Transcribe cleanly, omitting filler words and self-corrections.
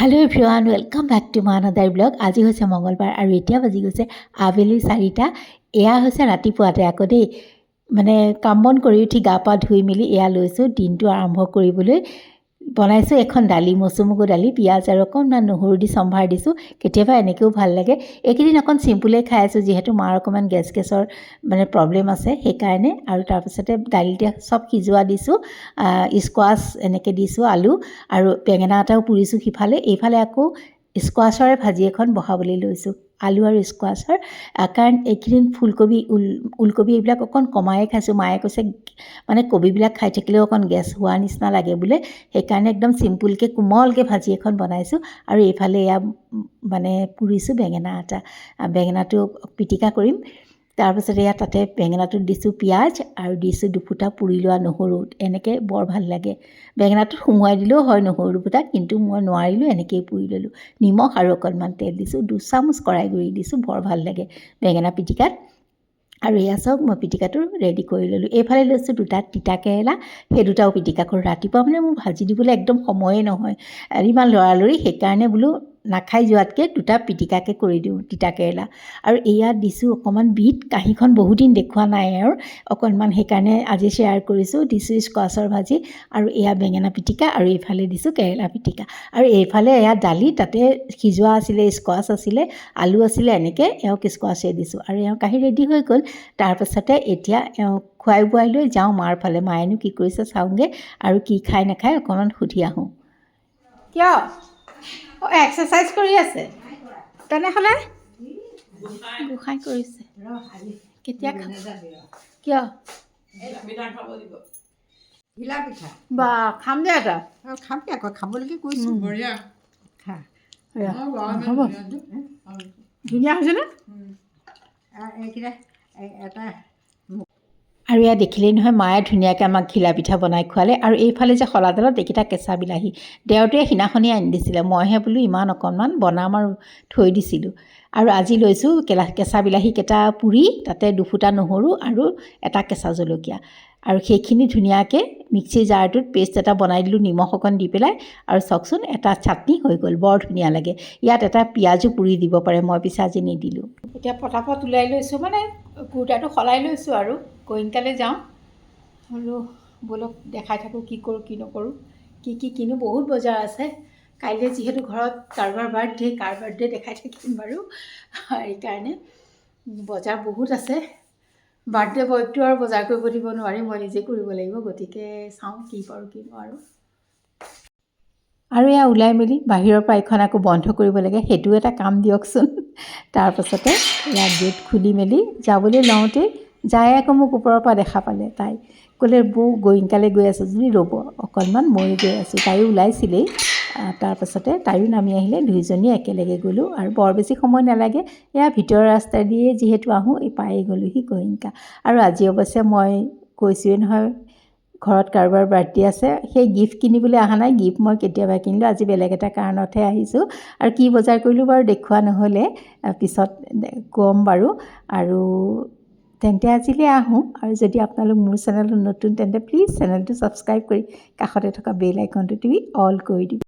Hello everyone welcome back to my another blog. आज হৈছে মঙ্গলবাৰ আৰু এতিয়া বাজি গৈছে আবেলি 4টা। এয়া হৈছে ৰাতিপুৱাতে আকৌ দেই মানে কাম বন কৰি উঠি গা পা ধুই মিলি এয়া লৈছোঁ দিনটো আৰম্ভ কৰিবলৈ। বনাইছোঁ এখন দালি মচুমুগু দালি পিঁয়াজ আৰু অকণমান নহৰু দি সম্ভাৰ দিছোঁ। কেতিয়াবা এনেকৈও ভাল লাগে। এইকেইদিন অকণ চিম্পুলেই খাই আছোঁ যিহেতু মাৰ অকণমান গেছৰ মানে প্ৰব্লেম আছে সেইকাৰণে। আৰু তাৰপিছতে দালিতে চব সিজোৱা দিছোঁ, স্কোৱাছ এনেকৈ দিছোঁ, আলু আৰু বেঙেনা এটাও পুৰিছোঁ সিফালে। এইফালে আকৌ স্কোৱাছৰে ভাজি এখন বহাবলৈ লৈছোঁ, আলু আৰু স্কোৱাছৰ। কাৰণ এইকেইদিন ফুলকবি ওলকবি এইবিলাক অকণ কমাই খাইছোঁ। মায়ে কৈছে মানে কবিবিলাক খাই থাকিলেও অকণ গেছ হোৱা নিচিনা লাগে বোলে, সেইকাৰণে একদম চিম্পুলকৈ কোমলকৈ ভাজি এখন বনাইছোঁ। আৰু এইফালে এয়া মানে পুৰিছোঁ বেঙেনা এটা, বেঙেনাটো পিটিকা কৰিম। তাৰপিছতে এয়া তাতে বেঙেনাটোত দিছোঁ পিঁয়াজ আৰু দিছোঁ দুফুটা পুৰি লোৱা নহৰু। এনেকৈ বৰ ভাল লাগে। বেঙেনাটোত সুমুৱাই দিলেও হয় নহৰু দুফুটা, কিন্তু মই নোৱাৰিলোঁ, এনেকৈয়ে পুৰি ল'লোঁ। নিমখ আৰু অকণমান তেল দিছোঁ, 2 চামুচ কৰাই গুড়ি দিছোঁ, বৰ ভাল লাগে বেঙেনা পিটিকাত। আৰু এয়া চাওক মই পিটিকাটো ৰেডি কৰি ল'লোঁ। এইফালে লৈছোঁ 2টা তিতা কেৰেলা, সেই দুটাও পিটিকা কৰোঁ। ৰাতিপুৱা মানে মোৰ ভাজি দিবলৈ একদম সময়ে নহয়, ইমান লৰালৰি, সেইকাৰণে বোলো নাখাই যোৱাতকৈ 2টা পিটিকাকৈ কৰি দিওঁ তিতা কেৰেলা। আৰু এয়া দিছোঁ অকণমান বিট, কাঁহীখন বহুদিন দেখুওৱা নাই আৰু অকণমান, সেইকাৰণে আজি শ্বেয়াৰ কৰিছোঁ। দিছোঁ স্কোৱাছৰ ভাজি আৰু এয়া বেঙেনা পিটিকা, আৰু এইফালে দিছোঁ কেৰেলা পিটিকা। আৰু এইফালে এয়া দালি, তাতে সিজোৱা আছিলে, স্কোৱাছ আছিলে, আলু আছিলে, এনেকৈ এওঁক স্কোৱাছে দিছোঁ। আৰু এওঁ কাঢ়ি ৰেডি হৈ গ'ল। তাৰপাছতে এতিয়া এওঁক খুৱাই বোৱাই লৈ যাওঁ মাৰ ফালে। মায়েনো কি কৰিছে চাওঁগৈ আৰু কি খাই নাখায় অকণমান সুধি আহোঁ। কিয় এক্সাৰচাইজ কৰি আছে তেনেহ'লে? গোসাঁই কৰিছে কেতিয়া কিয় বা খাম দে এটা খাবি আকৌ, খাবলৈকে কৈছোঁ। বঢ়িয়া খা। হ'ব, ধুনীয়া হৈছেনে? এইকেইটা এটা আৰু এয়া দেখিলেই নহয়, মায়ে ধুনীয়াকৈ আমাক ঘিলা পিঠা বনাই খোৱালে। আৰু এইফালে যে শলাডালত এইকেইটা কেঁচা বিলাহী, দেওৰটোৱে সিদিনাখনি আনি দিছিলে, মইহে বোলো ইমান অকণমান বনাম আৰু থৈ দিছিলোঁ। আৰু আজি লৈছোঁ কেঁচা বিলাহীকেইটা পুৰি, তাতে 2 ফুটা নহৰু আৰু এটা কেঁচা জলকীয়া, আৰু সেইখিনি ধুনীয়াকৈ মিক্সি জাৰটোত পেষ্ট এটা বনাই দিলোঁ নিমখ অকণ দি পেলাই। আৰু চাওকচোন এটা চাটনি হৈ গ'ল, বৰ ধুনীয়া লাগে। ইয়াত এটা পিঁয়াজো পুৰি দিব পাৰে, মই পিছে আজি নিদিলোঁ। এতিয়া পটাপট ওলাই লৈছোঁ, মানে কুৰ্তাটো সলাই লৈছোঁ আৰু গোইংকালৈ যাওঁ বোলো ব'লক দেখাই থাকোঁ কি কৰোঁ কি নকৰোঁ, কি কিনো। বহুত বজাৰ আছে কাইলৈ, যিহেতু ঘৰত কাৰোবাৰ বাৰ্থডে, কাৰ বাৰ্থডে দেখাই থাকিম বাৰু। সেইকাৰণে বজাৰ বহুত আছে। বাৰ্থডে বয়কটো আৰু বজাৰ কৰিব দিব নোৱাৰি, মই নিজে কৰিব লাগিব। গতিকে চাওঁ কি পাৰোঁ কি নোৱাৰোঁ। আৰু এয়া ওলাই মেলি বাহিৰৰ পৰা এইখন আকৌ বন্ধ কৰিব লাগে, সেইটোও এটা কাম দিয়কচোন। তাৰপাছতে এয়া গেট খুলি মেলি যাবলৈ লওঁতেই যায় আকৌ মোক ওপৰৰ পৰা দেখা পালে। তাই ক'লে বৌ গোইংকালৈ গৈ আছোঁ যদি ৰ'ব অকণমান, ময়ো গৈ আছোঁ। তাইও ওলাইছিলেই, তাৰপাছতে তাইও নামি আহিলে, দুইজনীয়ে একেলগে গ'লোঁ। আৰু বৰ বেছি সময় নালাগে, এয়া ভিতৰৰ ৰাস্তা দিয়ে যিহেতু আহোঁ, এই পায়ে গ'লোঁহি গোইংকা। আৰু আজি অৱশ্যে মই কৈছোঁৱেই নহয় ঘৰত কাৰোবাৰ বাৰ্থডে আছে, সেই গিফ্ট কিনিবলৈ অহা নাই। গিফ্ট মই কেতিয়াবা কিনিলোঁ, আজি বেলেগ এটা কাৰণতহে আহিছোঁ। আৰু কি বজাৰ কৰিলোঁ বাৰু দেখুওৱা নহ'লে, পিছত ক'ম বাৰু। আৰু তেন্তে আজিলৈ আহোঁ। আৰু যদি আপোনালোক মোৰ চেনেলটো নতুন, তেন্তে প্লিজ চেনেলটো ছাবস্ক্ৰাইব কৰি কাষতে থকা বেল আইকনটো টিপি অল কৰি দিব।